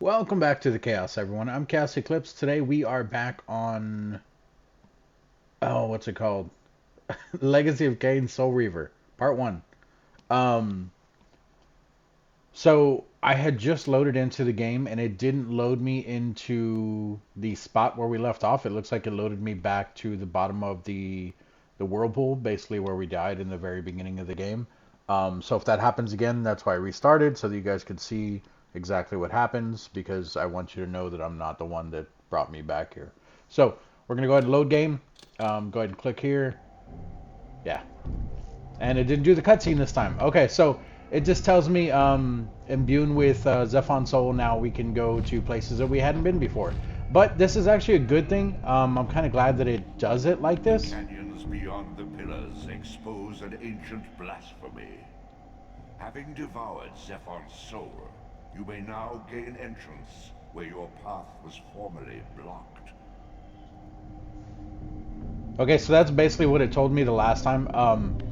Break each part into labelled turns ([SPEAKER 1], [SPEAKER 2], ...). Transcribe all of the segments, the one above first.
[SPEAKER 1] Welcome back to the Chaos, everyone. I'm ChaosEclipse. Today we are back on, what's it called? Legacy of Kain Soul Reaver, Part 1. Um, so I had just loaded into the game and it didn't load me into the spot where we left off. It looks like it loaded me back to the bottom of the whirlpool, basically where we died in the very beginning of the game. So if that happens again, that's why I restarted, so that you guys could see exactly what happens, because I want you to know that I'm not the one that brought me back here. So we're going to go ahead and load game. Go ahead and click here. Yeah. And it didn't do the cutscene this time. Okay, so it just tells me, imbued with Zephon Soul, now we can go to places that we hadn't been before. But this is actually a good thing. I'm kind of glad that it does it like this.
[SPEAKER 2] Canyons beyond the pillars expose an ancient blasphemy. Having devoured Zephon's soul, you may now gain entrance where your path was formerly blocked.
[SPEAKER 1] Okay, so that's basically what it told me the last time.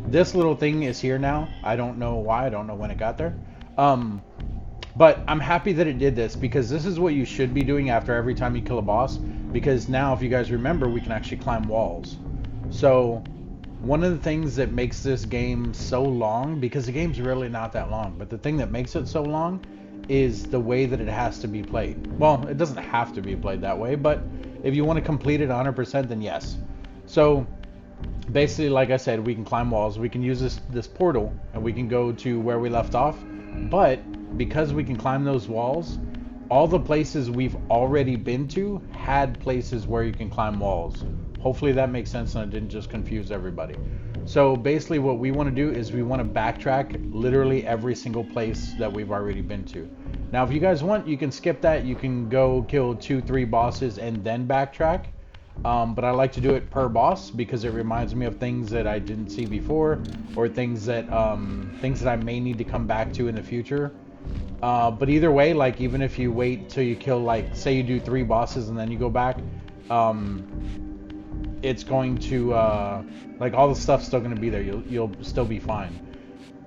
[SPEAKER 1] This little thing is here now. I don't know why. I don't know when it got there. But I'm happy that it did this, because this is what you should be doing after every time you kill a boss. Because now, if you guys remember, we can actually climb walls. So one of the things that makes this game so long, because the game's really not that long, but the thing that makes it so long is the way that it has to be played. Well, it doesn't have to be played that way, but if you want to complete it 100%, then yes. So basically, like I said, we can climb walls, we can use this portal, and we can go to where we left off. But because we can climb those walls, all the places we've already been to had places where you can climb walls. Hopefully that makes sense and I didn't just confuse everybody. So basically what we want to do is we want to backtrack literally every single place that we've already been to. Now if you guys want, you can skip that. You can go kill 2-3 bosses and then backtrack. But I like to do it per boss because it reminds me of things that I didn't see before, or things that I may need to come back to in the future. But either way, like even if you wait till you kill, like say you do 3 bosses and then you go back, it's going to like all the stuff's still going to be there. You'll still be fine.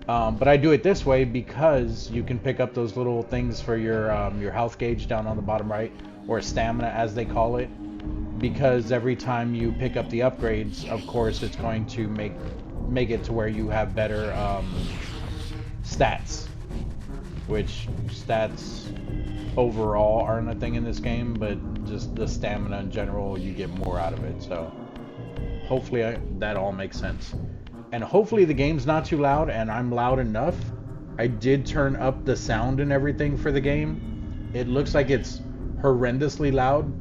[SPEAKER 1] But I do it this way because you can pick up those little things for your health gauge down on the bottom right, or stamina as they call it. Because every time you pick up the upgrades, of course, it's going to make it to where you have better stats. Which stats overall aren't a thing in this game, but just the stamina in general, you get more out of it. So hopefully that all makes sense. And hopefully the game's not too loud, and I'm loud enough. I did turn up the sound and everything for the game. It looks like it's horrendously loud,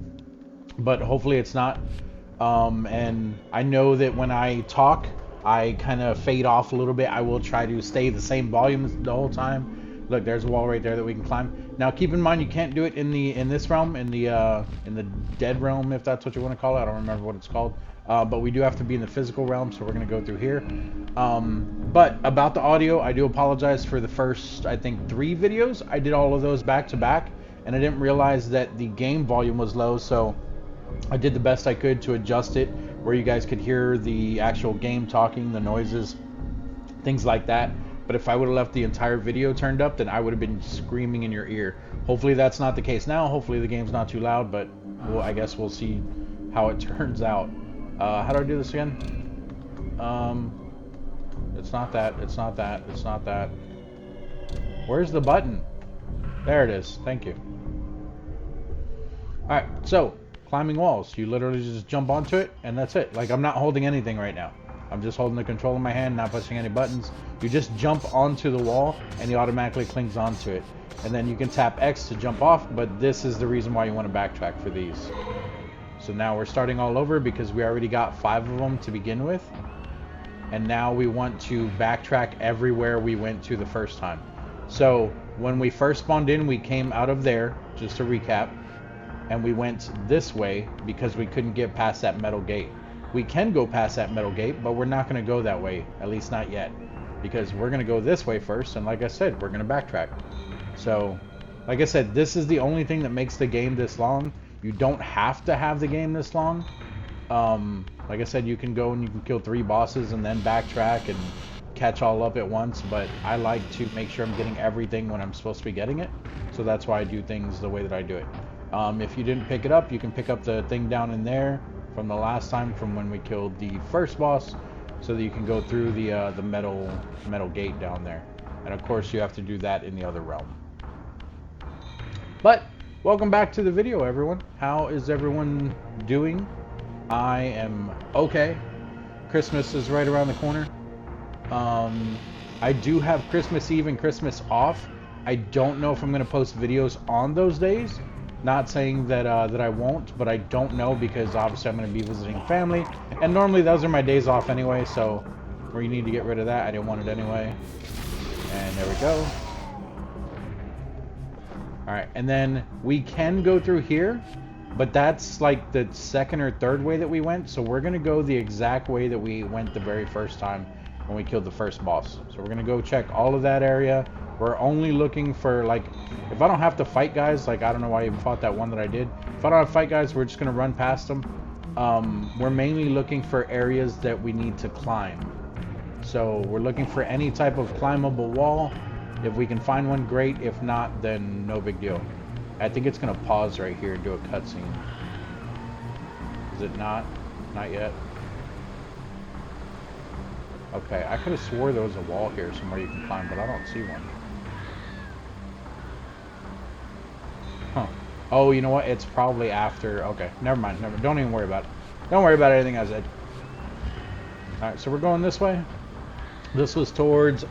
[SPEAKER 1] but hopefully it's not. And I know that when I talk, I kind of fade off a little bit. I will try to stay the same volume the whole time. Look, there's a wall right there that we can climb. Now keep in mind, you can't do it in this realm, in the dead realm, if that's what you want to call it. I don't remember what it's called. But we do have to be in the physical realm, so we're going to go through here. But about the audio, I do apologize for the first, I think, 3 videos. I did all of those back to back, and I didn't realize that the game volume was low, so I did the best I could to adjust it where you guys could hear the actual game talking, the noises, things like that. But if I would have left the entire video turned up, then I would have been screaming in your ear. Hopefully that's not the case now. Hopefully the game's not too loud, but I guess we'll see how it turns out. How do I do this again? It's not that. It's not that. It's not that. Where's the button? There it is. Thank you. Alright, so climbing walls. You literally just jump onto it, and that's it. Like, I'm not holding anything right now. I'm just holding the control in my hand, not pushing any buttons. You just jump onto the wall, and he automatically clings onto it. And then you can tap X to jump off, but this is the reason why you want to backtrack for these. So now we're starting all over because we already got 5 of them to begin with. And now we want to backtrack everywhere we went to the first time. So when we first spawned in, we came out of there, just to recap. And we went this way because we couldn't get past that metal gate. We can go past that metal gate, but we're not going to go that way, at least not yet, because we're going to go this way first, and like I said, we're going to backtrack. So like I said, this is the only thing that makes the game this long. You don't have to have the game this long. Like I said, you can go and you can kill 3 bosses and then backtrack, and catch all up at once, but I like to make sure I'm getting everything when I'm supposed to be getting it. So that's why I do things the way that I do it. If you didn't pick it up, you can pick up the thing down in there from the last time, from when we killed the first boss, so that you can go through the metal gate down there. And of course, you have to do that in the other realm. But welcome back to the video, everyone. How is everyone doing? I am okay. Christmas is right around the corner. I do have Christmas Eve and Christmas off. I don't know if I'm going to post videos on those days. Not saying that that I won't, but I don't know, because obviously I'm going to be visiting family, and normally those are my days off anyway, so we need to get rid of that. I didn't want it anyway. And there we go. Alright, and then we can go through here, but that's like the second or third way that we went, so we're going to go the exact way that we went the very first time when we killed the first boss. So we're going to go check all of that area. We're only looking for, like, if I don't have to fight guys, like, I don't know why I even fought that one that I did. If I don't have to fight guys, we're just going to run past them. We're mainly looking for areas that we need to climb. So we're looking for any type of climbable wall. If we can find one, great. If not, then no big deal. I think it's going to pause right here and do a cutscene. Is it not? Not yet. Okay, I could have swore there was a wall here somewhere you can climb, but I don't see one. Huh. Oh, you know what? It's probably after. Okay, never mind. Don't even worry about it. Don't worry about anything I said. Alright, so we're going this way. This was towards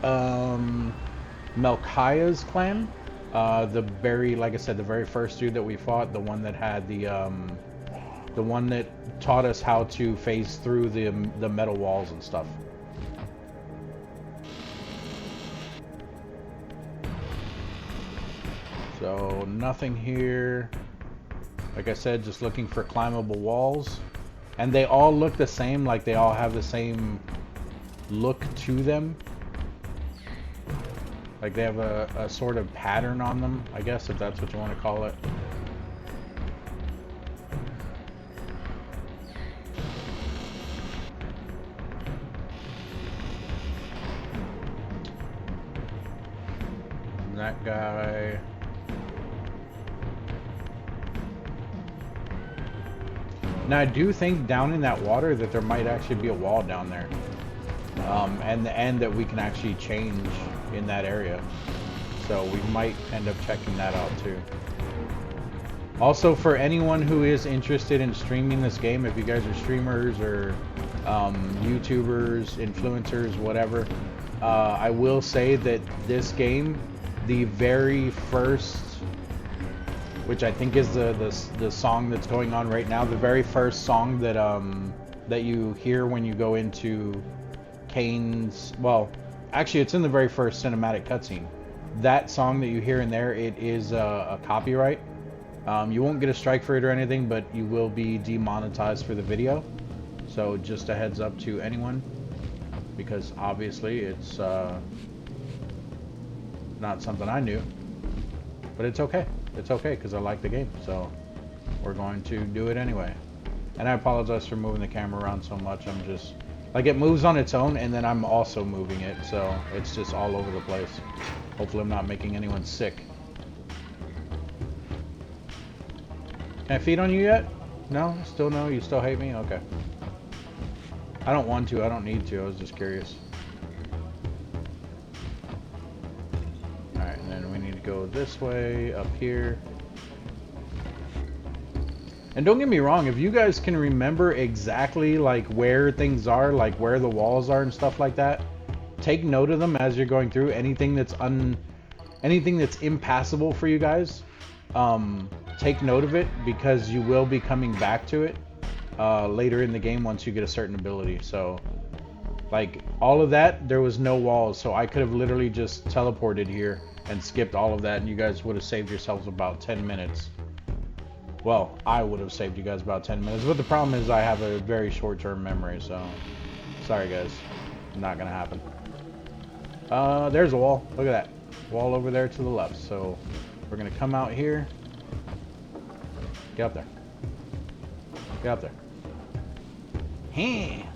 [SPEAKER 1] Melchiah's clan. Like I said, the very first dude that we fought, the one that had the one that taught us how to phase through the metal walls and stuff. So nothing here. Like I said, just looking for climbable walls. And they all look the same, like they all have the same look to them. Like they have a sort of pattern on them, I guess, if that's what you want to call it. And that guy. Now I do think down in that water that there might actually be a wall down there. And that we can actually change in that area. So we might end up checking that out too. Also, for anyone who is interested in streaming this game, if you guys are streamers or YouTubers, influencers, whatever, I will say that this game, the very first, which I think is the song that's going on right now, the very first song that that you hear when you go into Kain's, well, actually it's in the very first cinematic cutscene. That song that you hear in there, it is a copyright. You won't get a strike for it or anything, but you will be demonetized for the video. So just a heads up to anyone, because obviously it's not something I knew, but it's okay. It's okay, because I like the game, so we're going to do it anyway. And I apologize for moving the camera around so much. I'm just, like, it moves on its own, and then I'm also moving it, so it's just all over the place. Hopefully I'm not making anyone sick. Can I feed on you yet? No? Still no? You still hate me? Okay. I don't want to. I don't need to. I was just curious. Alright, and then we need to go this way, up here. And don't get me wrong, if you guys can remember exactly like where things are, like where the walls are and stuff like that, take note of them as you're going through. Anything that's impassable for you guys, take note of it, because you will be coming back to it later in the game once you get a certain ability. So like all of that, there was no walls, so I could have literally just teleported here and skipped all of that, and you guys would have saved yourselves about 10 minutes. Well, I would have saved you guys about 10 minutes, but the problem is I have a very short-term memory, so sorry guys, not gonna happen. There's a wall. Look at that wall over there to the left. So we're gonna come out here. Get up there. Get up there. Hey.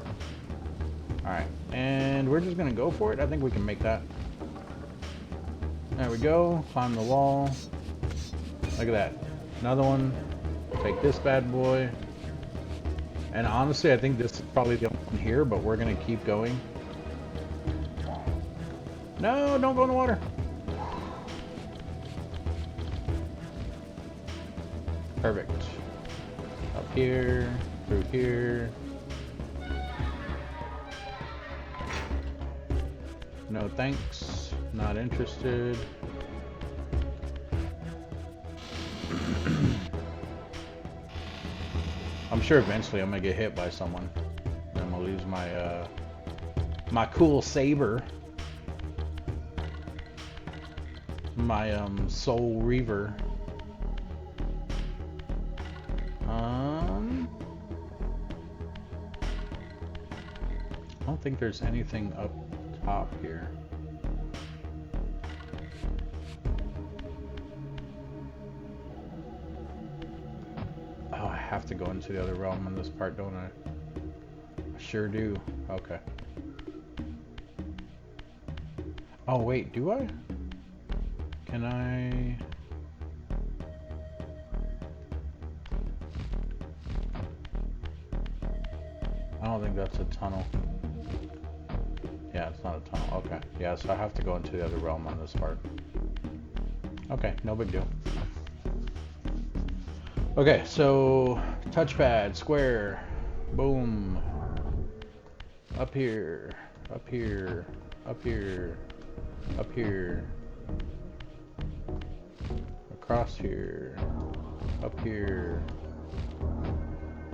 [SPEAKER 1] Alright, and we're just gonna go for it. I think we can make that. There we go. Climb the wall. Look at that. Another one. Take this bad boy. And honestly, I think this is probably the only one here, but we're gonna keep going. No, don't go in the water. Perfect. Up here, through here. No thanks. Not interested. I'm sure eventually I'm gonna get hit by someone. And I'm gonna lose my my cool saber. My soul reaver. I don't think there's anything up top here. Oh, I have to go into the other realm in this part, don't I? I sure do. Okay. Oh wait, do I? Can I? I don't think that's a tunnel. Yeah, it's not a tunnel. Okay. Yeah, so I have to go into the other realm on this part. Okay, no big deal. Okay, so touchpad, square, boom. Up here, up here, up here, up here. Across here, up here.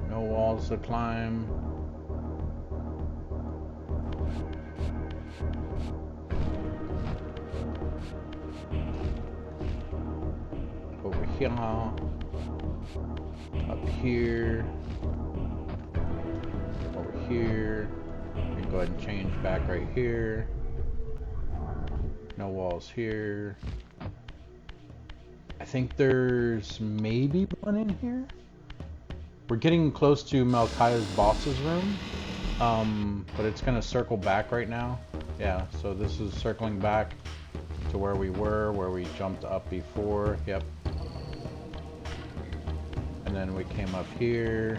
[SPEAKER 1] No walls to climb. Over here, up here, over here. We can go ahead and change back right here. No walls here. I think there's maybe one in here. We're getting close to Malkaya's boss's room, but it's gonna circle back right now. Yeah, so this is circling back to where we were, where we jumped up before. Yep. And then we came up here.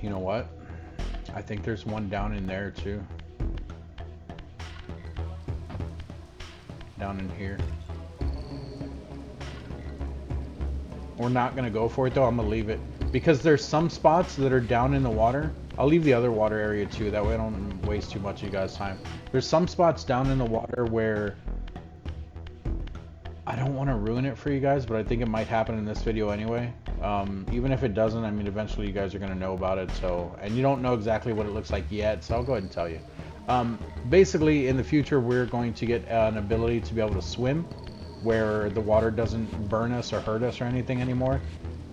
[SPEAKER 1] You know what? I think there's one down in there too. Down in here. We're not gonna go for it though. I'm gonna leave it because there's some spots that are down in the water. I'll leave the other water area too, that way I don't waste too much of you guys' time. There's some spots down in the water where I don't want to ruin it for you guys, but I think it might happen in this video anyway. Even if it doesn't, I mean, eventually you guys are going to know about it. So, and you don't know exactly what it looks like yet, so I'll go ahead and tell you. Basically, in the future, we're going to get an ability to be able to swim, where the water doesn't burn us or hurt us or anything anymore.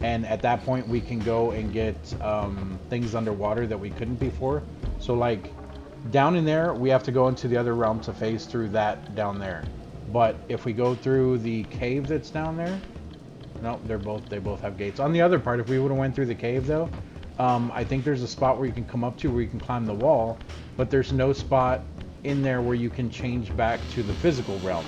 [SPEAKER 1] And at that point, we can go and get things underwater that we couldn't before. So, like, down in there, we have to go into the other realm to phase through that down there. But if we go through the cave that's down there, no, they both have gates. On the other part, if we would have went through the cave though, I think there's a spot where you can come up to where you can climb the wall, but there's no spot in there where you can change back to the physical realm.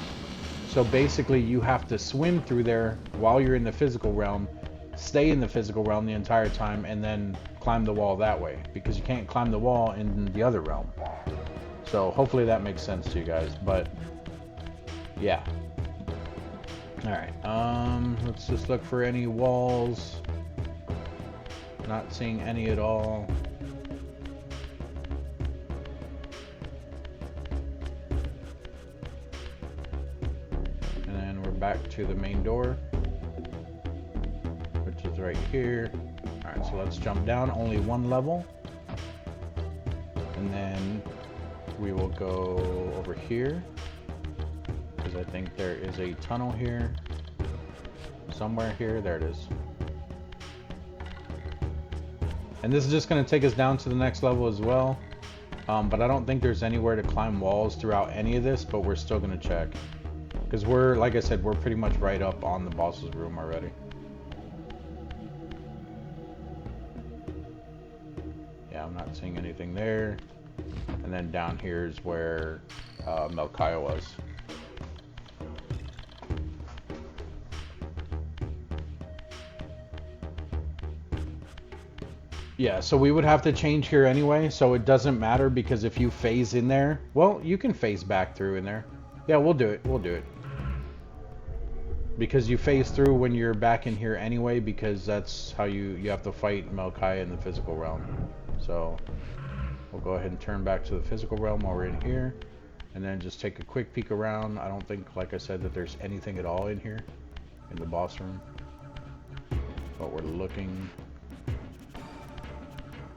[SPEAKER 1] So basically you have to swim through there while you're in the physical realm, stay in the physical realm the entire time, and then climb the wall that way, because you can't climb the wall in the other realm. So hopefully that makes sense to you guys, but yeah. Alright, let's just look for any walls. Not seeing any at all. And then we're back to the main door, which is right here. Alright, so let's jump down, only one level. And then we will go over here, because I think there is a tunnel here. Somewhere here, there it is. And this is just going to take us down to the next level as well. But I don't think there's anywhere to climb walls throughout any of this, but we're still going to check. Because we're, like I said, we're pretty much right up on the boss's room already. Not seeing anything there. And then down here is where Melchiah was. Yeah, so we would have to change here anyway, so it doesn't matter, because if you phase in there, well, you can phase back through in there. Yeah, we'll do it. We'll do it. Because you phase through when you're back in here anyway, because that's how you have to fight Melchiah in the physical realm. So we'll go ahead and turn back to the physical realm while we're in here, and then just take a quick peek around. I don't think, like I said, that there's anything at all in here in the boss room, but we're looking.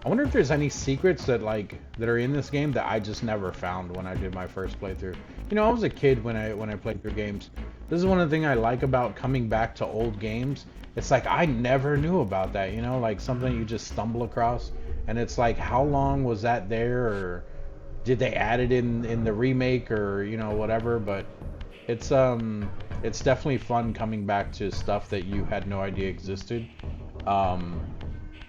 [SPEAKER 1] I wonder if there's any secrets that are in this game that I just never found when I did my first playthrough. You know, I was a kid when I played through games. This is one of the things I like about coming back to old games. It's like I never knew about that, you know, like something you just stumble across, and it's like, how long was that there, or did they add it in the remake, or you know, whatever. But it's definitely fun coming back to stuff that you had no idea existed.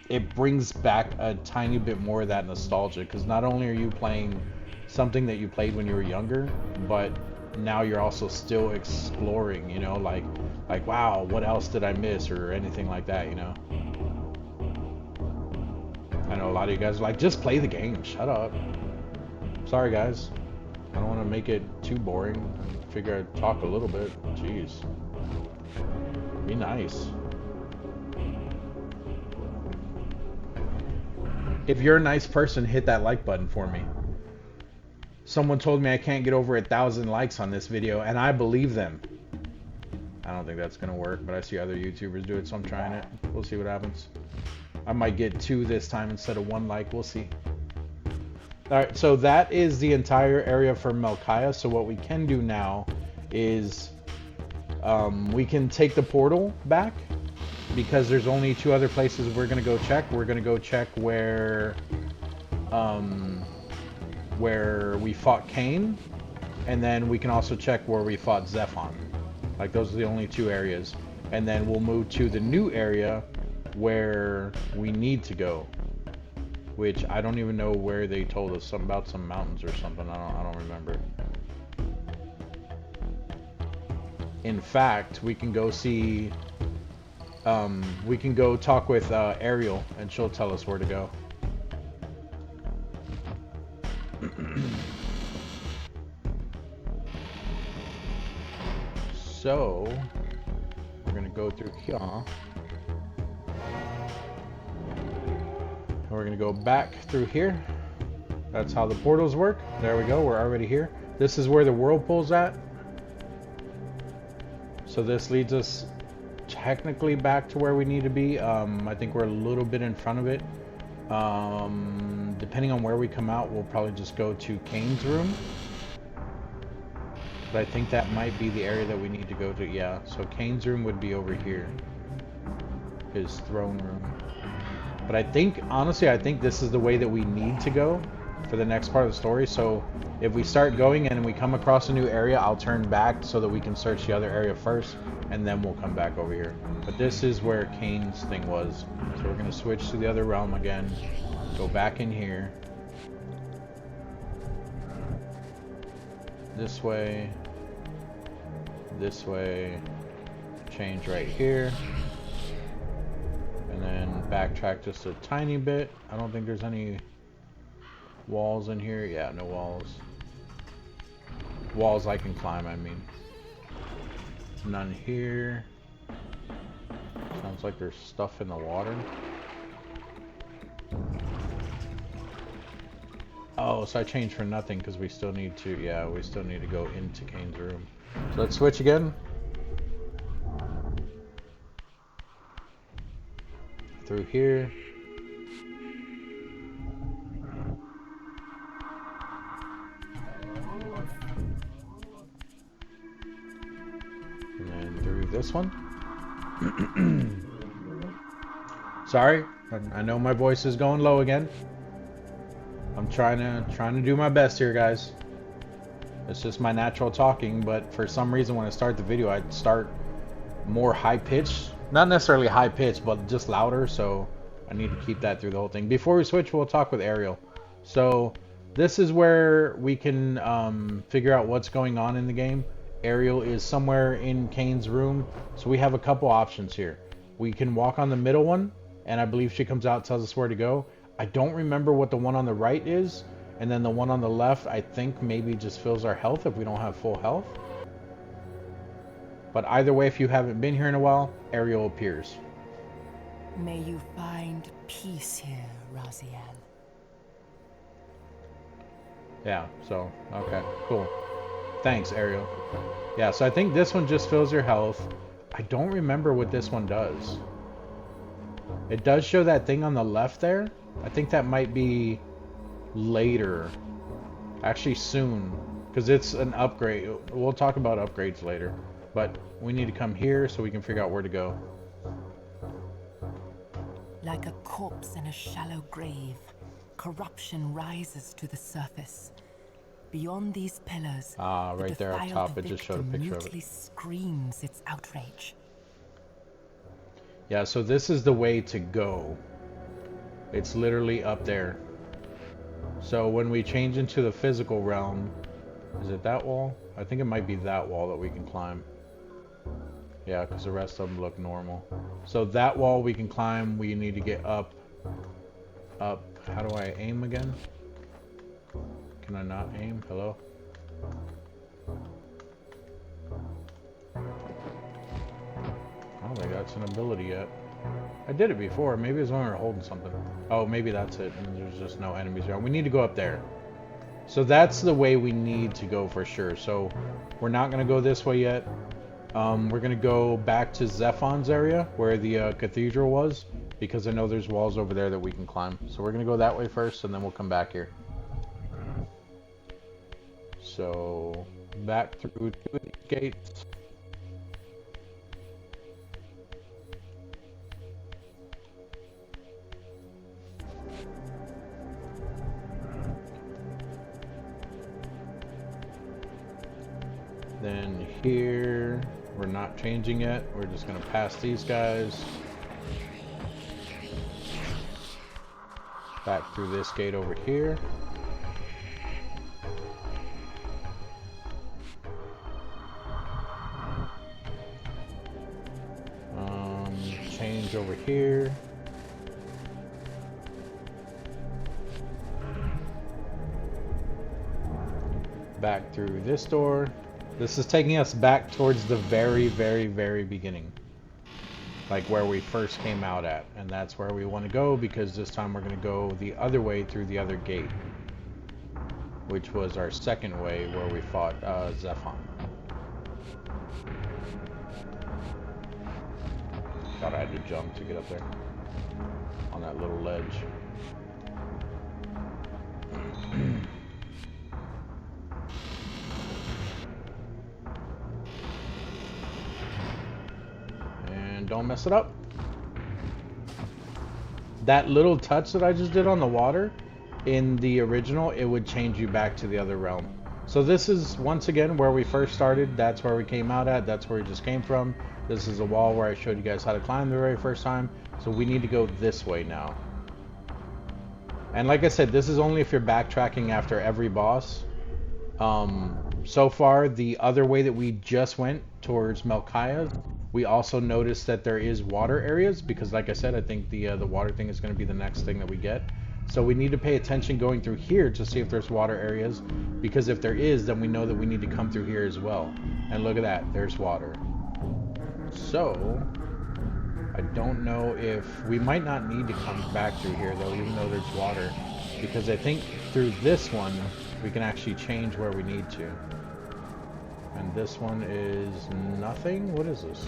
[SPEAKER 1] It brings back a tiny bit more of that nostalgia, because not only are you playing something that you played when you were younger, but now you're also still exploring, you know, like wow, what else did I miss, or anything like that, you know. I know a lot of you guys are like, just play the game, shut up. Sorry guys, I don't want to make it too boring. I figure I'd talk a little bit. Jeez, be nice. If you're a nice person, hit that like button for me. Someone told me I can't get over 1,000 likes on this video, and I believe them. I don't think that's gonna work, but I see other YouTubers do it, so I'm trying it. We'll see what happens. I might get 2 this time instead of 1 like. We'll see. Alright, so that is the entire area for Melchiah. So what we can do now is we can take the portal back, because there's only 2 other places we're gonna go check. We're gonna go check where we fought Kain, and then we can also check where we fought Zephon. Like, those are the only 2 areas, and then we'll move to the new area where we need to go, which I don't even know where they told us. Something about some mountains or something. I don't remember. In fact, we can go see. We can go talk with Ariel, and she'll tell us where to go. So we're gonna go through here. And we're gonna go back through here. That's how the portals work. There we go. We're already here. This is where the whirlpool's at. So this leads us technically back to where we need to be. I think we're a little bit in front of it. Depending on where we come out, we'll probably just go to Kain's room. But I think that might be the area that we need to go to. Yeah, so Kain's room would be over here. His throne room. But I think, honestly, I think this is the way that we need to go for the next part of the story. So if we start going and we come across a new area, I'll turn back so that we can search the other area first, and then we'll come back over here. But this is where Kain's thing was. So we're going to switch to the other realm again. Go back in here. This way. This way. Change right here. And then backtrack just a tiny bit. I don't think there's any walls in here. Yeah, no walls. Walls I can climb, I mean. None here. Sounds like there's stuff in the water. Oh, so I changed for nothing because we still need to, yeah, we still need to go into Kain's room. So let's switch again. Through here. And then through this one. Sorry, I know my voice is going low again. I'm trying to do my best here, guys. It's just my natural talking, but for some reason when I start the video, I start more high pitched. Not necessarily high pitched, but just louder, so I need to keep that through the whole thing. Before we switch, we'll talk with Ariel. So this is where we can figure out what's going on in the game. Ariel is somewhere in Kain's room, so we have a couple options here. We can walk on the middle one, and I believe she comes out, tells us where to go. I don't remember what the one on the right is, and then the one on the left, I think maybe just fills our health if we don't have full health. But either way, if you haven't been here in a while, Ariel appears.
[SPEAKER 3] May you find peace here, Raziel.
[SPEAKER 1] Yeah, so, okay, cool. Thanks, Ariel. Yeah, so I think this one just fills your health. I don't remember what this one does. It does show that thing on the left there. I think that might be later. Actually, soon. Because it's an upgrade. We'll talk about upgrades later. But we need to come here so we can figure out where to go.
[SPEAKER 3] Like a corpse in a shallow grave, corruption rises to the surface. Beyond these pillars,
[SPEAKER 1] right there up top, it just showed a picture of it.
[SPEAKER 3] Screams its outrage.
[SPEAKER 1] Yeah, so this is the way to go. It's literally up there. So when we change into the physical realm, is it that wall? I think it might be that wall that we can climb. Yeah, because the rest of them look normal. So that wall we can climb. We need to get up. Up. How do I aim again? Can I not aim? Hello? I don't think that's an ability yet. I did it before. Maybe it's when we were holding something. Oh, maybe that's it. And there's just no enemies around. We need to go up there. So that's the way we need to go for sure. So we're not going to go this way yet. We're going to go back to Zephon's area where the cathedral was, because I know there's walls over there that we can climb. So we're going to go that way first, and then we'll come back here. So back through to the gates. Then here, we're not changing yet. We're just going to pass these guys. Back through this gate over here. Change over here. Back through this door. This is taking us back towards the very, very, very beginning. Like where we first came out at. And that's where we want to go, because this time we're going to go the other way through the other gate. Which was our second way where we fought Zephon. Thought I had to jump to get up there. On that little ledge. Don't mess it up. That little touch that I just did on the water in the original, it would change you back to the other realm. So this is once again where we first started. That's where we came out at. That's where we just came from. This is a wall where I showed you guys how to climb the very first time. So we need to go this way now. And like I said, this is only if you're backtracking after every boss. So far, the other way that we just went towards Melchiah, we also noticed that there is water areas, because like I said, I think the water thing is going to be the next thing that we get. So we need to pay attention going through here to see if there's water areas, because if there is, then we know that we need to come through here as well. And look at that, there's water. So I don't know if we might not need to come back through here though, even though there's water, because I think through this one we can actually change where we need to. And this one is nothing. What is this?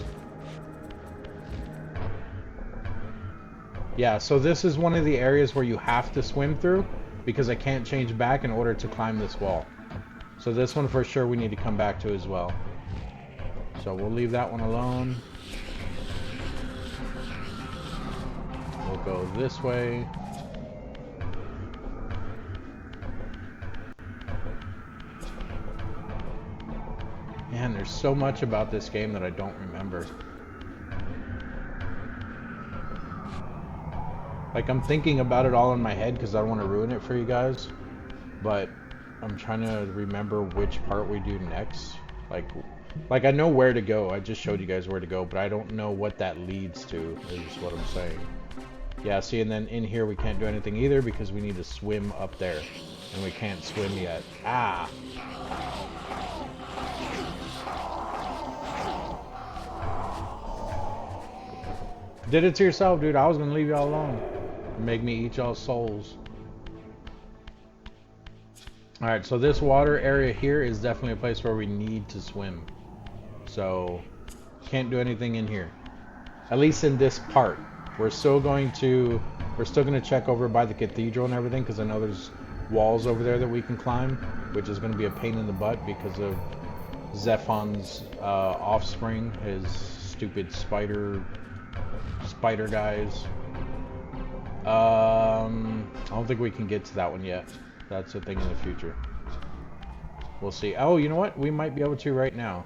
[SPEAKER 1] Yeah, so this is one of the areas where you have to swim through, because I can't change back in order to climb this wall. So this one for sure we need to come back to as well. So we'll leave that one alone. We'll go this way. Man, there's so much about this game that I don't remember. Like, I'm thinking about it all in my head because I don't want to ruin it for you guys. But I'm trying to remember which part we do next. Like I know where to go. I just showed you guys where to go, but I don't know what that leads to, is what I'm saying. Yeah, see, and then in here we can't do anything either because we need to swim up there. And we can't swim yet. Ah! Did it to yourself, dude. I was gonna leave y'all alone. Make me eat y'all's souls. Alright, so this water area here is definitely a place where we need to swim. So, can't do anything in here. At least in this part. We're still going to check over by the cathedral and everything, because I know there's walls over there that we can climb, which is going to be a pain in the butt because of Zephon's offspring, his stupid spider guys. I don't think we can get to that one yet. That's a thing in the future. We'll see. Oh, you know what? We might be able to right now.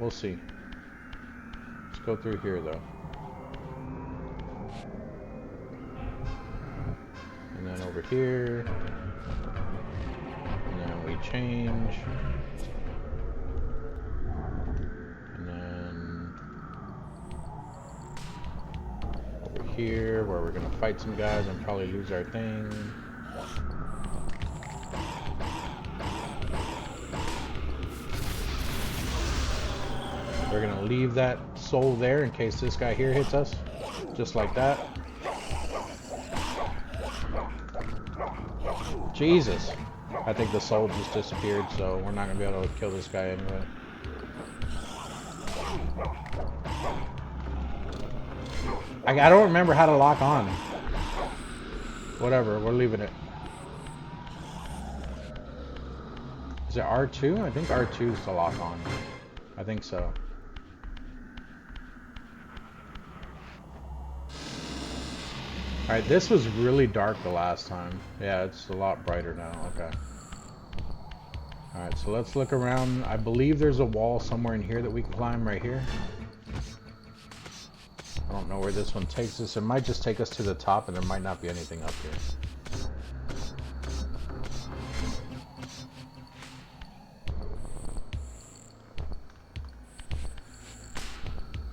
[SPEAKER 1] We'll see. Let's go through here, though. And then over here. And then we change. And then over here, where we're gonna fight some guys and probably lose our thing. We're gonna leave that soul there in case this guy here hits us. Just like that. Jesus. I think the soul just disappeared, so we're not gonna be able to kill this guy anyway. I don't remember how to lock on. Whatever, we're leaving it. Is it R2? I think R2 is to lock on. I think so. Alright, this was really dark the last time. Yeah, it's a lot brighter now. Okay. Alright, so let's look around. I believe there's a wall somewhere in here that we can climb right here. I don't know where this one takes us. It might just take us to the top and there might not be anything up here.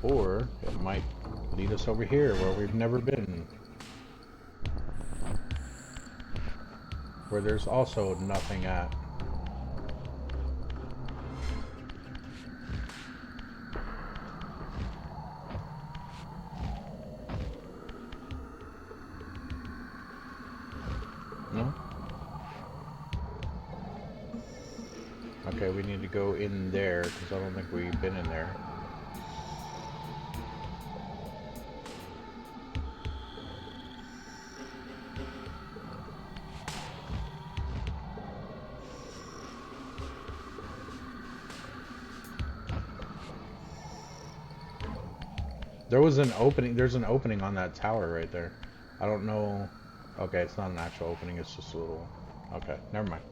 [SPEAKER 1] Or it might lead us over here where we've never been. Where there's also nothing at. No? Okay, we need to go in there because I don't think we've been in there. There was an opening. There's an opening on that tower right there. I don't know. Okay, it's not an actual opening. It's just a little. Okay, never mind.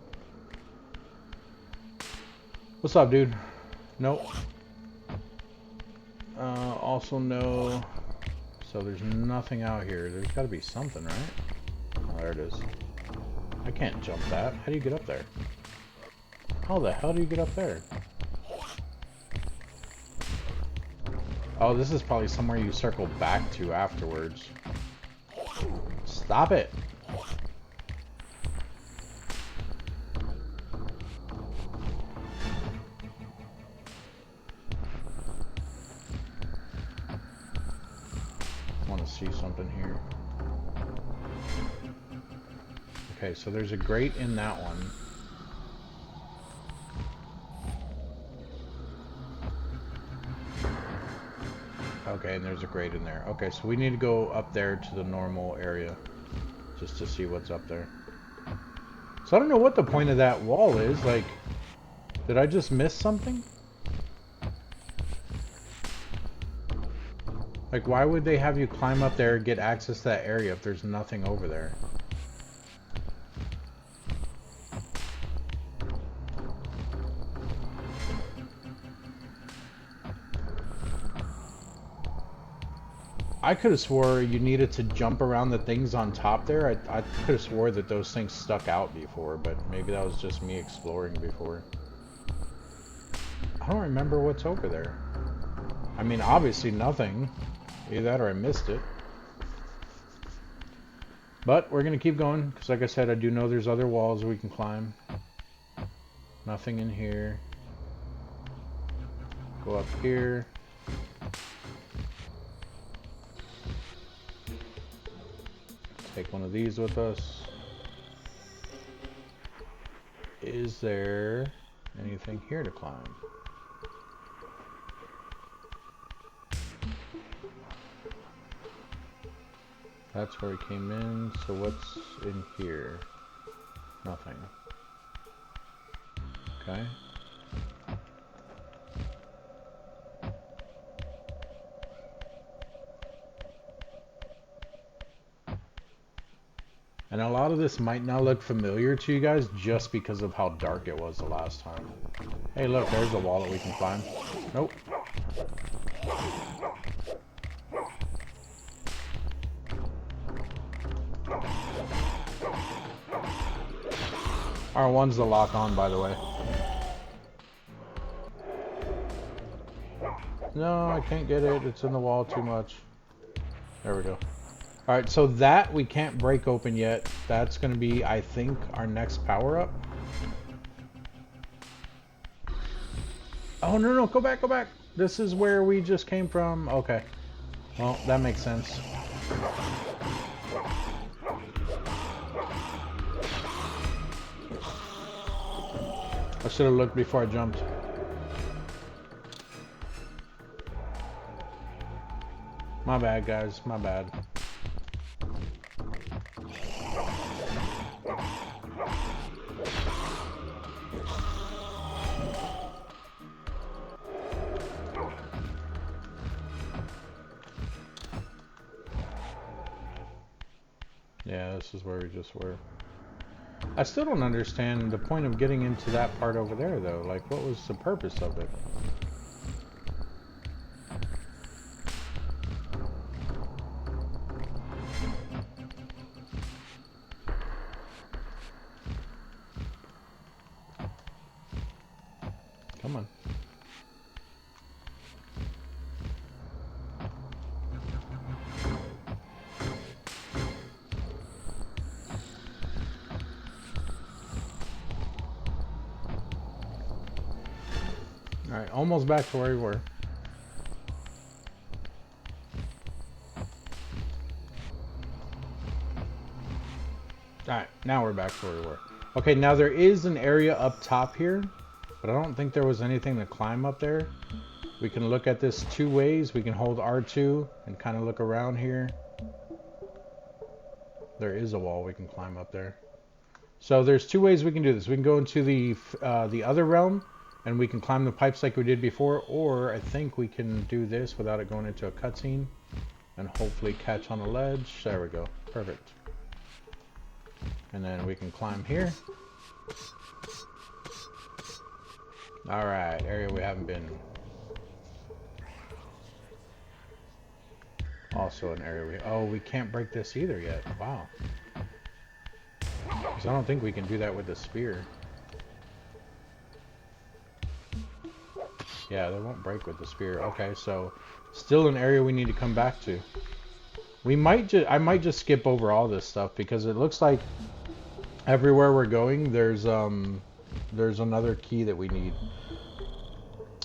[SPEAKER 1] What's up, dude? Nope. Also no. So there's nothing out here. There's got to be something, right? Oh, there it is. I can't jump that. How do you get up there? How the hell do you get up there? Oh, this is probably somewhere you circle back to afterwards. Stop it! I want to see something here. Okay, so there's a grate in that one. Okay, and there's a grate in there. Okay, so we need to go up there to the normal area just to see what's up there. So I don't know what the point of that wall is. Like, did I just miss something? Like, why would they have you climb up there and get access to that area if there's nothing over there? I could have swore you needed to jump around the things on top there. I could have swore that those things stuck out before, but maybe that was just me exploring before. I don't remember what's over there. I mean, obviously nothing. Either that or I missed it. But we're going to keep going, because like I said, I do know there's other walls we can climb. Nothing in here. Go up here. Take one of these with us. Is there anything here to climb? That's where we came in, so what's in here? Nothing. Okay. And a lot of this might not look familiar to you guys just because of how dark it was the last time. Hey look, there's a wall that we can climb. Nope. R1's the lock on, by the way. No, I can't get it. It's in the wall too much. There we go. Alright, so that we can't break open yet. That's going to be, I think, our next power-up. Oh, no, go back, go back. This is where we just came from. Okay. Well, that makes sense. I should have looked before I jumped. My bad, guys. My bad. Yeah, this is where we just were. I still don't understand the point of getting into that part over there, though. Like, what was the purpose of it? Come on. Alright, almost back to where we were. Alright, now we're back to where we were. Okay, now there is an area up top here, but I don't think there was anything to climb up there. We can look at this two ways. We can hold R2 and kind of look around here. There is a wall we can climb up there. So there's two ways we can do this. We can go into the other realm, and we can climb the pipes like we did before, or I think we can do this without it going into a cutscene, and hopefully catch on a ledge. There we go. Perfect. And then we can climb here. Alright, area we haven't been. Also an area we... Oh, we can't break this either yet. Wow. Because I don't think we can do that with the spear. Yeah, they won't break with the spear. Okay, so still an area we need to come back to. We might I might just skip over all this stuff because it looks like everywhere we're going there's another key that we need.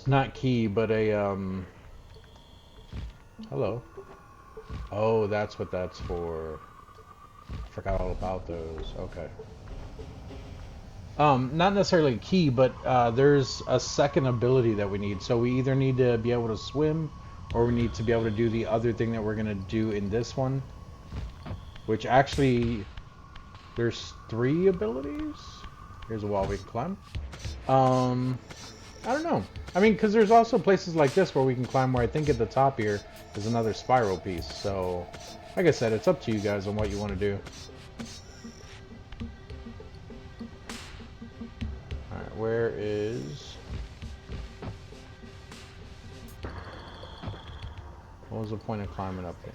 [SPEAKER 1] Not key, but a hello. Oh, that's what that's for. I forgot all about those. Okay. Not necessarily a key, but there's a second ability that we need. So we either need to be able to swim, or we need to be able to do the other thing that we're going to do in this one. Which actually, there's 3 abilities. Here's a wall we can climb. I don't know. I mean, because there's also places like this where we can climb, where I think at the top here is another spiral piece. So, like I said, it's up to you guys on what you want to do. Alright, where is... What was the point of climbing up there?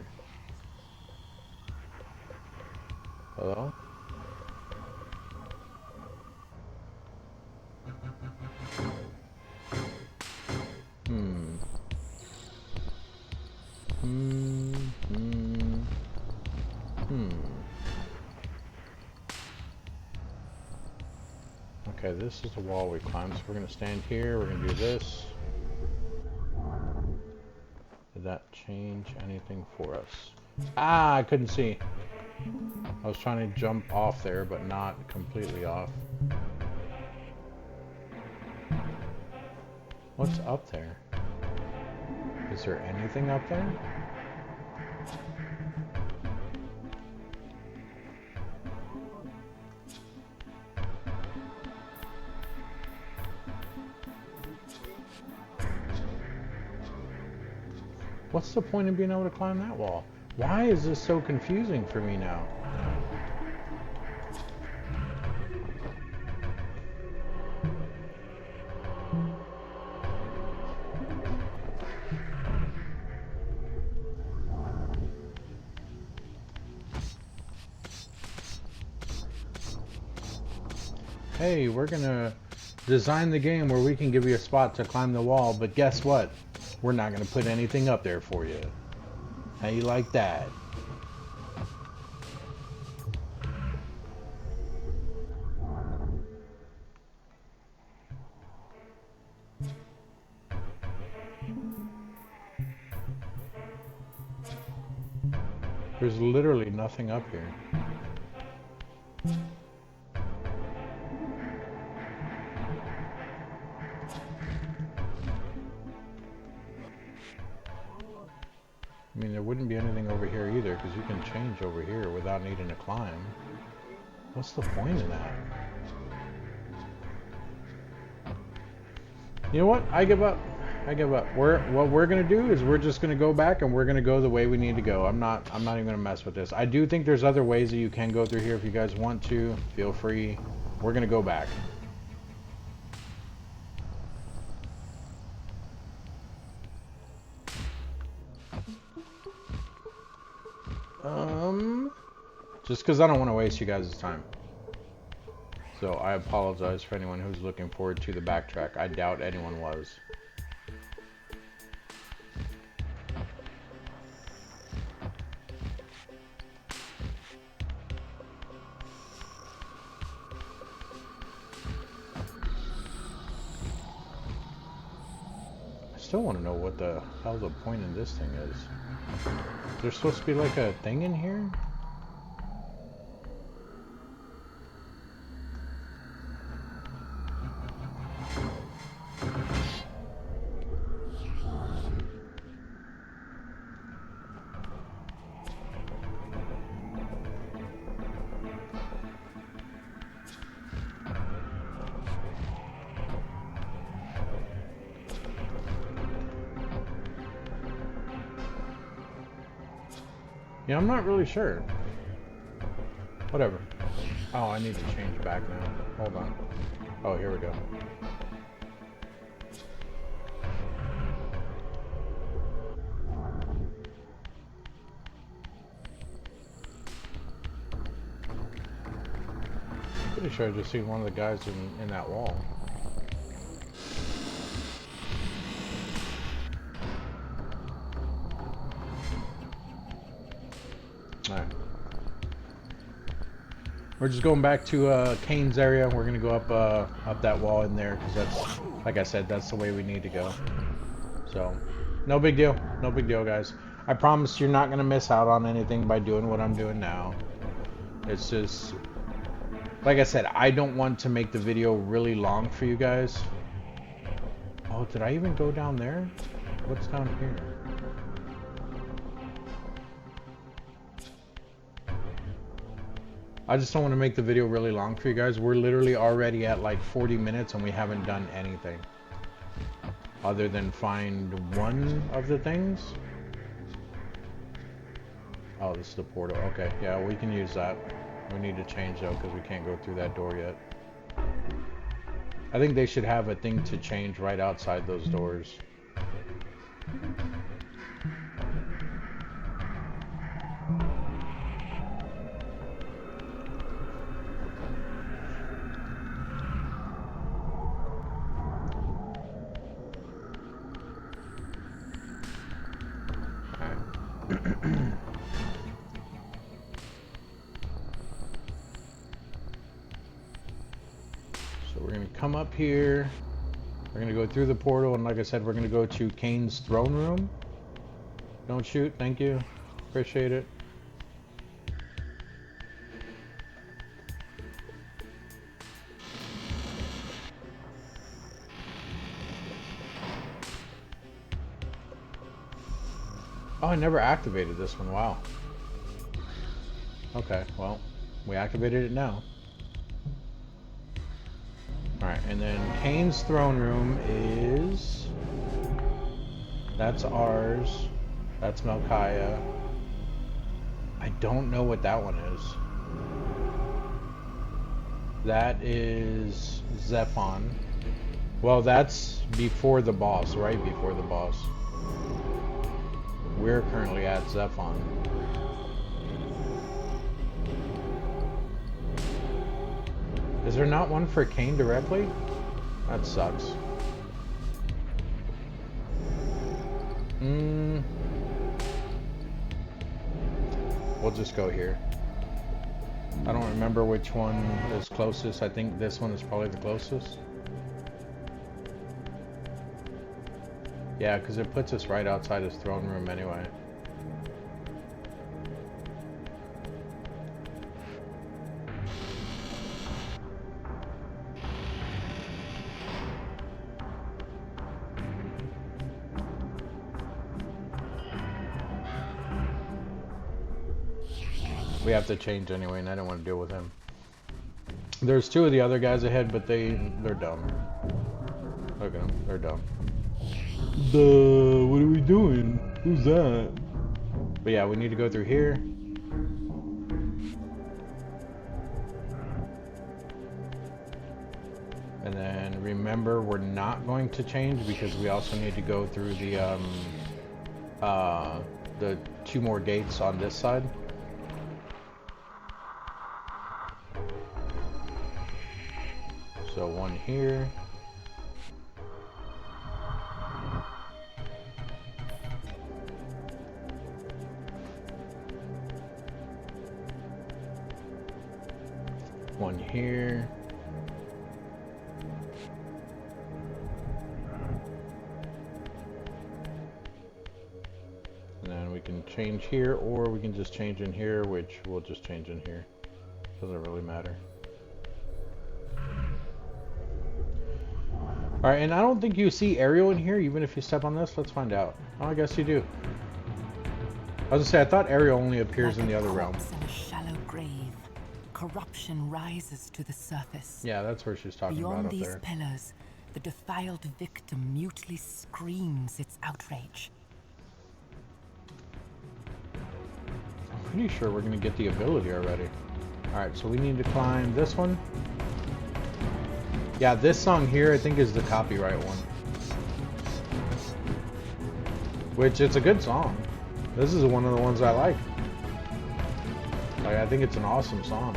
[SPEAKER 1] Hello? Hmm. Hmm. Hmm. Hmm. Okay, this is the wall we climbed, so we're gonna stand here, we're gonna do this. Did that change anything for us? Ah, I couldn't see. I was trying to jump off there, but not completely off. What's up there? Is there anything up there? What's the point of being able to climb that wall? Why is this so confusing for me now? Hey, we're gonna design the game where we can give you a spot to climb the wall, but guess what? We're not gonna put anything up there for you. How you like that? There's literally nothing up here. I mean, there wouldn't be anything over here either, because you can change over here without needing to climb. What's the point in that? You know what? I give up. I give up. What we're gonna do is we're just gonna go back and we're gonna go the way we need to go. I'm not even gonna mess with this. I do think there's other ways that you can go through here if you guys want to. Feel free. We're gonna go back. Just because I don't want to waste you guys' time. So I apologize for anyone who's looking forward to the backtrack. I doubt anyone was. I still want to know what the hell the point in this thing is. There's supposed to be like a thing in here? Yeah, I'm not really sure. Whatever. Oh, I need to change back now. Hold on. Oh, here we go. Pretty sure I just seen one of the guys in that wall. Alright. We're just going back to Kain's area. We're gonna go up that wall in there because that's, like I said, that's the way we need to go. So, no big deal. No big deal, guys. I promise you're not gonna miss out on anything by doing what I'm doing now. It's just, like I said, I don't want to make the video really long for you guys. Oh, did I even go down there? What's down here? I just don't want to make the video really long for you guys. We're literally already at like 40 minutes and we haven't done anything other than find one of the things. Oh, this is the portal. Okay, yeah, we can use that. We need to change though because we can't go through that door yet. I think they should have a thing to change right outside those doors. we're gonna come up here. We're gonna go through the portal, and like I said, we're gonna go to Kain's throne room. Don't shoot, thank you. Appreciate it. Oh, I never activated this one, wow. Okay, well, we activated it now. Alright, and then Kain's throne room is... That's ours. That's Melchiah. I don't know what that one is. That is Zephon. Well, that's before the boss, right before the boss. We're currently at Zephon. Is there not one for Kain directly? That sucks. We'll just go here. I don't remember which one is closest. I think this one is probably the closest. Yeah, because it puts us right outside his throne room anyway. We have to change anyway, and I don't want to deal with him. There's two of the other guys ahead, but they're dumb. Look at them, they're dumb. What are we doing? Who's that? But yeah, we need to go through here. And then remember, we're not going to change because we also need to go through the two more gates on this side. So one here. One here. And then we can change here, or we can just change in here, which we'll just change in here. Doesn't really matter. Alright, and I don't think you see Ariel in here, even if you step on this. Let's find out. Oh, I guess you do. I was gonna say, I thought Ariel only appears in the other realm.
[SPEAKER 3] In a shallow grave, corruption rises to the surface.
[SPEAKER 1] Yeah, that's where she's talking about up there.
[SPEAKER 3] Beyond these pillars, the defiled victim mutely screams its outrage.
[SPEAKER 1] I'm pretty sure we're gonna get the ability already. Alright, so we need to climb this one. Yeah, this song here I think is the copyright one. Which, it's a good song. This is one of the ones I like. Like, I think it's an awesome song.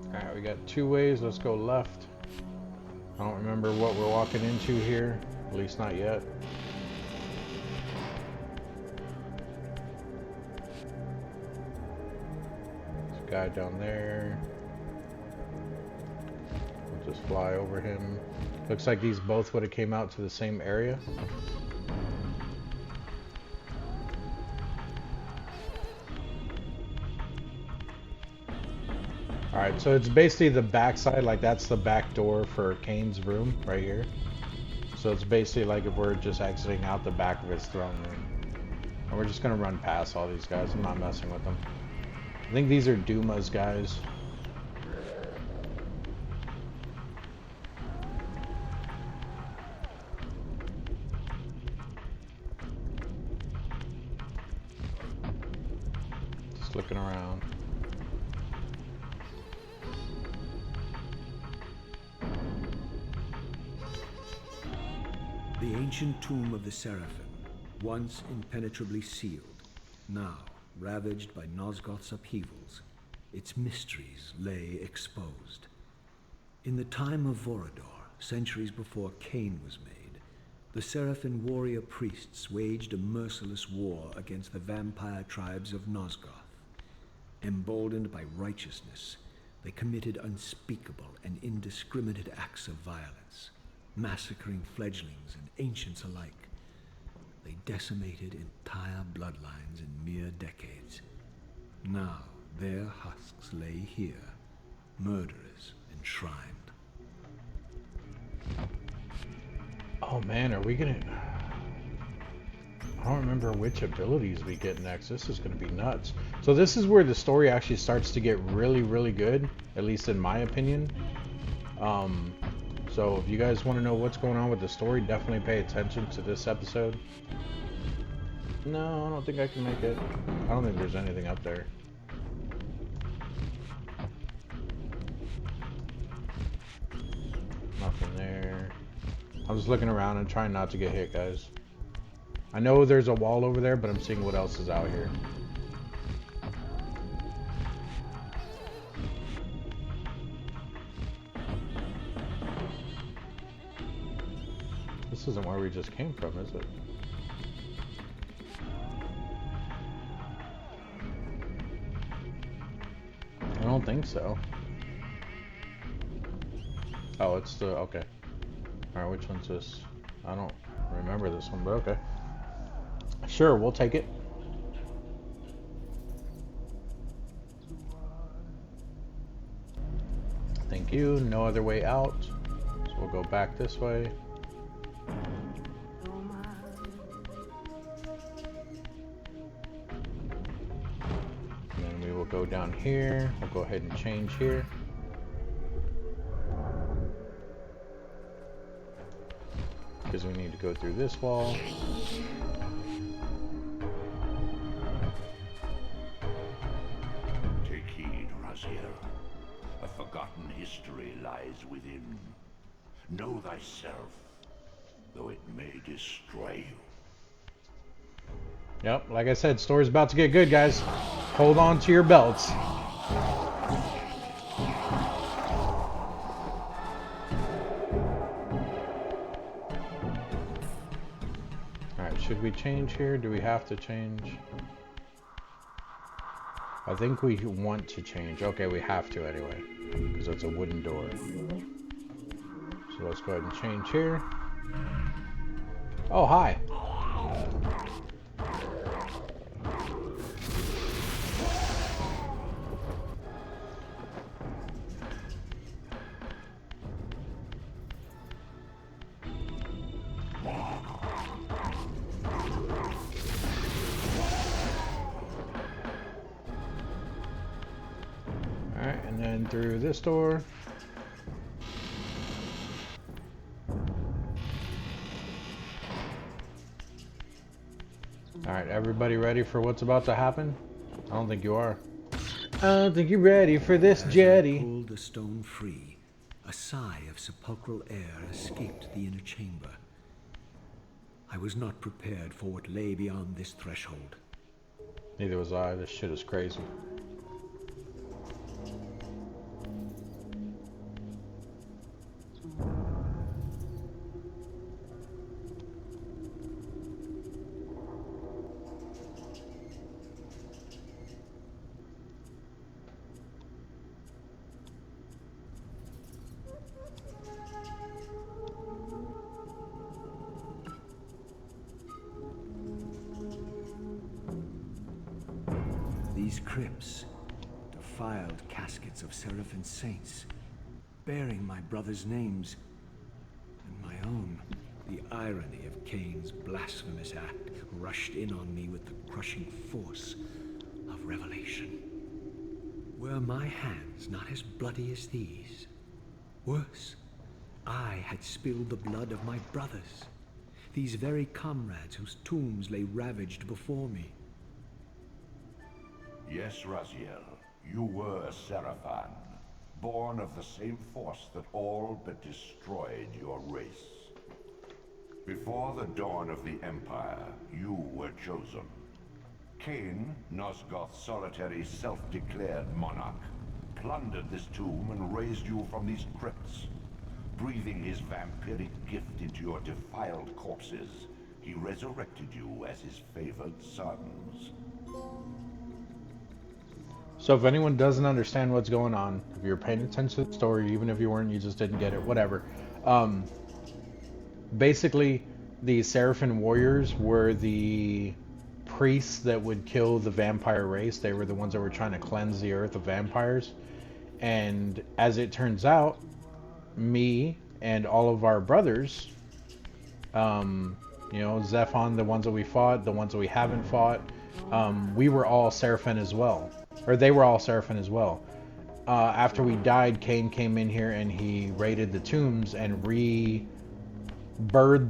[SPEAKER 1] Alright, we got two ways. Let's go left. I don't remember what we're walking into here. At least not yet. Guy down there. We'll just fly over him. Looks like these both would have came out to the same area. Alright, so it's basically the backside, like that's the back door for Kain's room right here. So it's basically like if we're just exiting out the back of his throne room. And we're just gonna run past all these guys. I'm not messing with them. I think these are Duma's guys. Just looking around.
[SPEAKER 4] The ancient tomb of the Seraphim, once impenetrably sealed, now ravaged by Nosgoth's upheavals, its mysteries lay exposed. In the time of Vorador, centuries before Kain was made, The Seraphim warrior priests waged a merciless war against the vampire tribes of Nosgoth. Emboldened by righteousness, they committed unspeakable and indiscriminate acts of violence, massacring fledglings and ancients alike. They decimated entire bloodlines in mere decades. Now their husks lay here, murderers enshrined.
[SPEAKER 1] Oh man, are we gonna... I don't remember which abilities we get next. This is gonna be nuts. So this is where the story actually starts to get really, really good, at least in my opinion. So if you guys want to know what's going on with the story, definitely pay attention to this episode. No, I don't think I can make it. I don't think there's anything up there. Nothing there. I'm just looking around and trying not to get hit, guys. I know there's a wall over there, but I'm seeing what else is out here. This isn't where we just came from, is it? I don't think so. Oh, it's the... okay. Alright, which one's this? I don't remember this one, but okay. Sure, we'll take it. Thank you. No other way out. So we'll go back this way. And then we will go down here. We'll go ahead and change here. Because we need to go through this wall.
[SPEAKER 2] Take heed, Raziel. A forgotten history lies within. Know thyself, though it may destroy you.
[SPEAKER 1] Yep, like I said, story's about to get good, guys. Hold on to your belts. Alright, should we change here? Do we have to change? I think we want to change. Okay, we have to anyway, because it's a wooden door. So let's go ahead and change here. Oh, hi. Alright, and then through this door. Alright, everybody ready for what's about to happen? I don't think you are. I don't think you're ready for this, jetty.
[SPEAKER 4] As I pulled the stone free, a sigh of sepulchral air escaped the inner chamber. I was not prepared for what lay beyond this threshold.
[SPEAKER 1] Neither was I. This shit is crazy.
[SPEAKER 4] These crypts, defiled caskets of Seraphim saints, bearing my brothers' names and my own. The irony of Kain's blasphemous act rushed in on me with the crushing force of revelation. Were my hands not as bloody as these? Worse, I had spilled the blood of my brothers, these very comrades whose tombs lay ravaged before me.
[SPEAKER 2] Yes, Raziel, you were a Seraphim, born of the same force that all but destroyed your race. Before the dawn of the Empire, you were chosen. Kain, Nosgoth's solitary self-declared monarch, plundered this tomb and raised you from these crypts. Breathing his vampiric gift into your defiled corpses, he resurrected you as his favored sons.
[SPEAKER 1] So if anyone doesn't understand what's going on, if you're paying attention to the story, even if you weren't, you just didn't get it, whatever. Basically, the Seraphim warriors were the priests that would kill the vampire race. They were the ones that were trying to cleanse the earth of vampires. And as it turns out, me and all of our brothers, you know, Zephon, the ones that we fought, the ones that we haven't fought, we were all Seraphim as well. Or they were all Seraphim as well. After we died, Kain came in here and he raided the tombs and rebirthed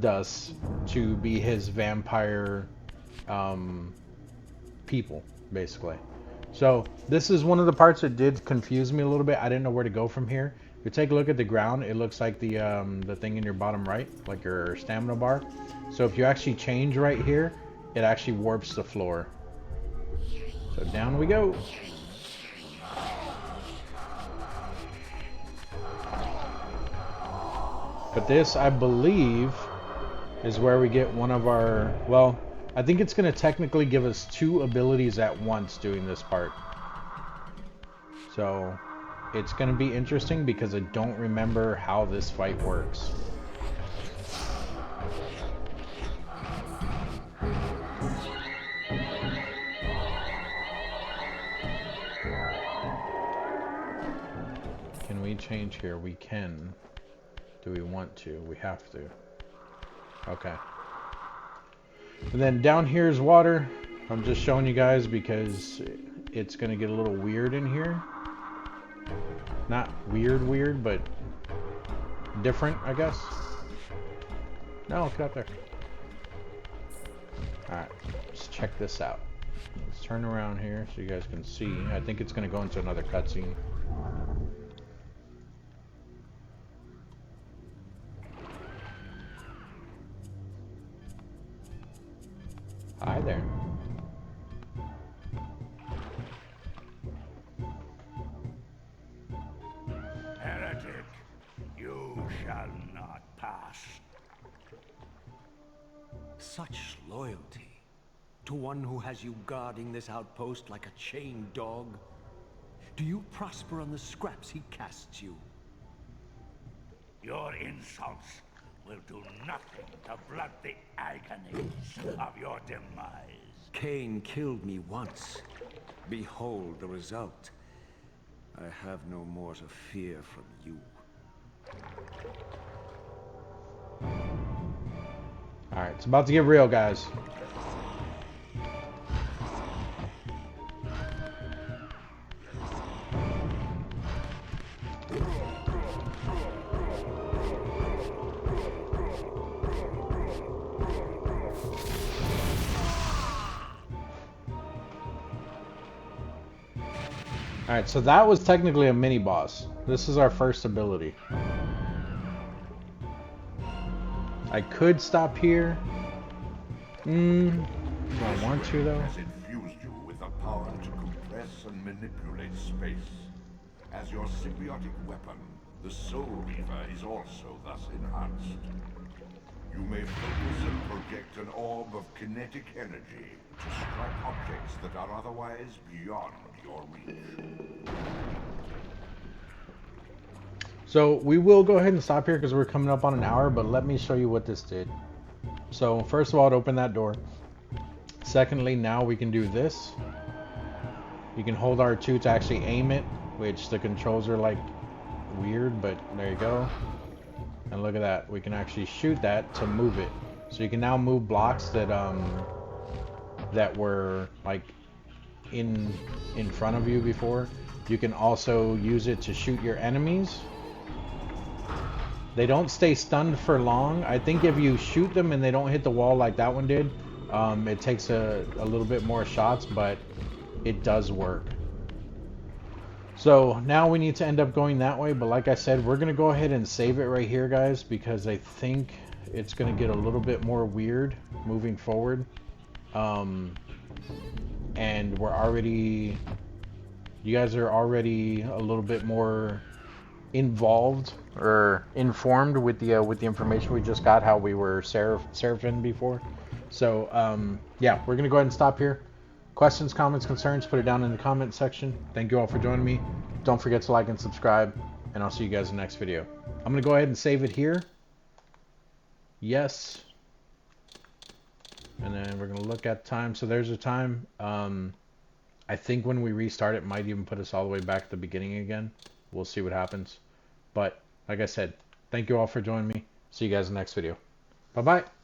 [SPEAKER 1] us to be his vampire people, basically. So this is one of the parts that did confuse me a little bit. I didn't know where to go from here. If you take a look at the ground, it looks like the thing in your bottom right, like your stamina bar. So if you actually change right here, it actually warps the floor. So down we go. But this, I believe, is where we get one of our, well, I think it's going to technically give us 2 abilities at once doing this part. So it's going to be interesting because I don't remember how this fight works. Can we change here? We can. Do we want to? We have to. Okay. And then down here is water. I'm just showing you guys because it's going to get a little weird in here. Not weird, but different, I guess. No, get out there. Alright, let's check this out. Let's turn around here so you guys can see. I think it's going to go into another cutscene. Hi there.
[SPEAKER 2] Heretic, you shall not pass.
[SPEAKER 4] Such loyalty to one who has you guarding this outpost like a chained dog. Do you prosper on the scraps he casts you?
[SPEAKER 2] Your insults will do nothing to blunt the agonies of your demise.
[SPEAKER 4] Kain killed me once. Behold the result. I have no more to fear from you.
[SPEAKER 1] Alright, it's about to get real, guys. Alright, so that was technically a mini-boss. This is our first ability. I could stop here. Do I want to, though?
[SPEAKER 2] Has infused you with the power to compress and manipulate space. As your symbiotic weapon, the Soul Reaver is also thus enhanced. You may focus and project an orb of kinetic energy to strike objects that are otherwise beyond your reach.
[SPEAKER 1] So we will go ahead and stop here because we're coming up on an hour, but let me show you what this did. So first of all, it opened that door. Secondly, now we can do this. You can hold R2 to actually aim it, which the controls are like weird, but there you go. And look at that, we can actually shoot that to move it. So you can now move blocks that that were like in front of you before. You can also use it to shoot your enemies. They don't stay stunned for long. I think if you shoot them and they don't hit the wall like that one did, it takes a little bit more shots, but it does work. So now we need to end up going that way, but like I said, we're going to go ahead and save it right here, guys, because I think it's going to get a little bit more weird moving forward. And we're already, you guys are already a little bit more involved or informed with the information we just got, how we were Seraphim before. So yeah, we're gonna go ahead and stop here. Questions, comments, concerns, put it down in the comment section. Thank you all for joining me. Don't forget to like and subscribe, and I'll see you guys in the next video. I'm gonna go ahead and save it here. Yes. And then we're gonna look at time. So there's a time. I think when we restart it might even put us all the way back at the beginning again. We'll see what happens. But like I said, thank you all for joining me. See you guys in the next video. Bye bye.